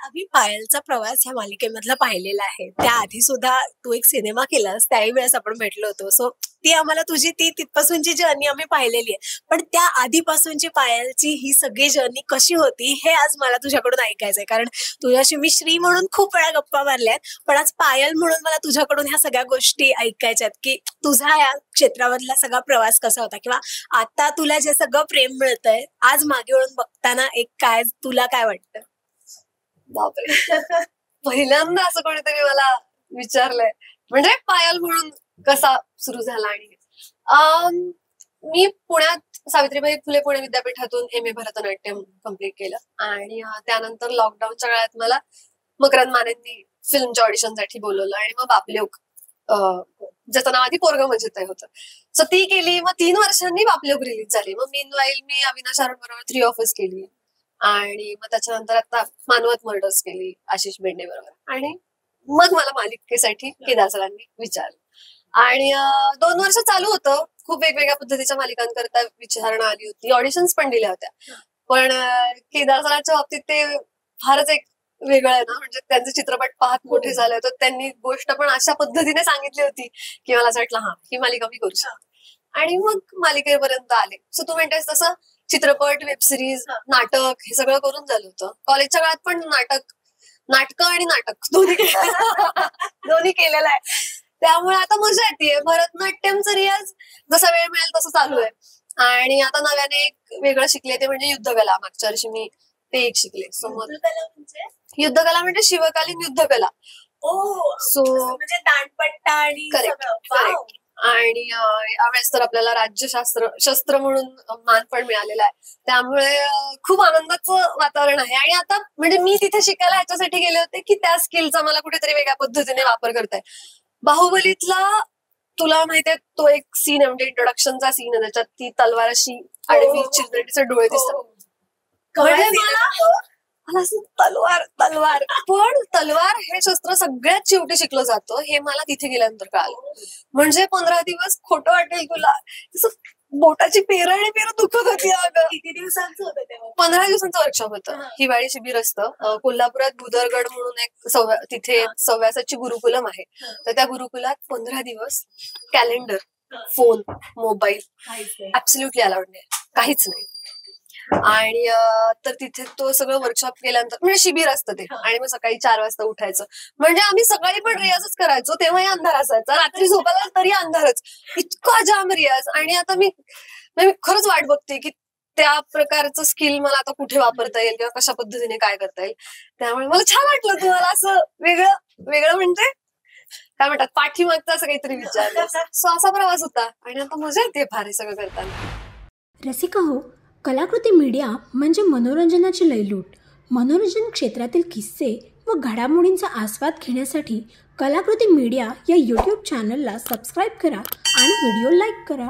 आम्ही पायलचा प्रवास ह्या मालिकेमधला पाहिलेला आहे. त्याआधी सुद्धा तू एक सिनेमा केलास, त्याही वेळेस आपण भेटलो होतो. सो ती आम्हाला तुझी ती तिथपासूनची जर्नी आम्ही पाहिलेली आहे. पण त्या आधीपासूनची पायलची ही सगळी जर्नी कशी होती हे आज मला तुझ्याकडून ऐकायचंय. कारण तुझ्याशी मी श्री म्हणून खूप वेळा गप्पा मारल्यात, पण आज पायल म्हणून मला तुझ्याकडून ह्या सगळ्या गोष्टी ऐकायच्यात, की तुझा या क्षेत्रामधला सगळा प्रवास कसा होता, किंवा आता तुला जे सगळं प्रेम मिळतंय आज मागे वळून बघताना एक काय तुला काय वाटतं? बापरे पहिल्यांदा असं कोणीतरी मला विचारलंय म्हणजे पायल म्हणून कसा सुरू झाला. आणि मी पुण्यात सावित्रीबाई फुले पुणे विद्यापीठातून MA भरतनाट्यम कम्प्लीट केलं आणि त्यानंतर लॉकडाऊनच्या काळात मला मकरंद मानेंनी फिल्मच्या ऑडिशनसाठी बोलवलं आणि मग बापलेक ज्याचं नाव आधी पोरगं मजेत होतं, सो ती केली. मग 3 वर्षांनी बापलेक रिलीज झाली. मग मीनवाईल मी अविनाश आरोड बरोबर 3 ऑफर्स केली आणि मग त्याच्यानंतर आता मानवत मर्डर्स केली आशिष बेंडे बरोबर. आणि मग मला मालिकेसाठी केदार सरांनी विचारलं आणि 2 वर्ष चालू होतं. खूप वेगवेगळ्या पद्धतीच्या मालिकांकरता विचारणा आली होती, ऑडिशन्स पण दिल्या होत्या. पण केदार सरांच्या बाबतीत ते फारच एक वेगळं आहे ना, म्हणजे त्यांचे चित्रपट पाहत मोठे झाले तर त्यांनी गोष्ट पण अशा पद्धतीने सांगितली होती की मला असं वाटलं हा ही मालिका मी करू शकते. आणि मग मालिकेपर्यंत आले. सो तू म्हणतेस तसं चित्रपट, वेब सिरीज, नाटक हे सगळं करून झालं होतं. कॉलेजच्या काळात पण नाटक आणि नाटक दोन्ही केलेलं आहे. त्यामुळे आता मजा येते. भरतनाट्यमचा रियाज जसा वेळ मिळेल तसं चालू आहे. आणि आता नव्याने एक वेगळं शिकले ते म्हणजे युद्धकला. मागच्या वर्षी मी ते एक शिकले. युद्धकला म्हणजे शिवकालीन युद्धकला. सो म्हणजे दांडपट्टा आणि करेक्ट. आणि यावेळेस तर आपल्याला राज्यशास्त्र शस्त्र म्हणून मान पण मिळालेला आहे. त्यामुळे खूप आनंदाचं वातावरण आहे. आणि आता म्हणजे मी तिथे शिकायला ह्याच्यासाठी गेले होते की त्या स्किलचा मला कुठेतरी वेगळ्या पद्धतीने वापर करताय. बाहुबलीतला तुला माहितीये तो एक सीन आहे, म्हणजे इंट्रोडक्शनचा सीन आहे, त्याच्यात ती तलवार अशी आडवी चिरते, तिचे डोळे दिसतात. मला असं तलवार पण तलवार हे शस्त्र सगळ्यात शेवटी शिकलं जातं हे मला तिथे गेल्यानंतर कळालं. म्हणजे 15 दिवस खोटं वाटेल तुला, बोटाची पेरणी दुखत होती. अगं किती दिवसांचं होतं तेव्हा? 15 दिवसांचं वर्कशॉप होतं. हिवाळी शिबिर असतं. कोल्हापुरात भुदरगड म्हणून एक तिथे सव्यासाची गुरुकुलम आहे. तर त्या गुरुकुलात 15 दिवस calendar, phone, mobile absolutely allowed नाही, काहीच नाही. आणि तर तिथे तो सगळं वर्कशॉप केल्यानंतर म्हणजे शिबिर असतं ते. आणि मग सकाळी 4 वाजता उठायचं. म्हणजे आम्ही सकाळी पण रियाजच करायचो, तेव्हाही अंधार असायचा, रात्री झोपायला तरी अंधारच, इतका जाम रियाज. आणि आता मी खरंच वाट बघते की त्या प्रकारचं स्किल मला आता कुठे वापरता येईल किंवा कशा पद्धतीने काय करता येईल. त्यामुळे मला छान वाटलं तुम्हाला असं वेगळं म्हणजे काय म्हणतात पाठीमागचा असं काहीतरी विचारलं. सो असा प्रवास होता आणि आता मजा येते फार हे सगळं करताना. रसिका हो, कलाकृती मीडिया म्हणजे मनोरंजनाची लयलूट. मनोरंजन क्षेत्रातील किस्से व घडामोडींचा आस्वाद घेण्यासाठी कलाकृती मीडिया या YouTube चॅनलला सबस्क्राईब करा आणि व्हिडिओ लाईक करा.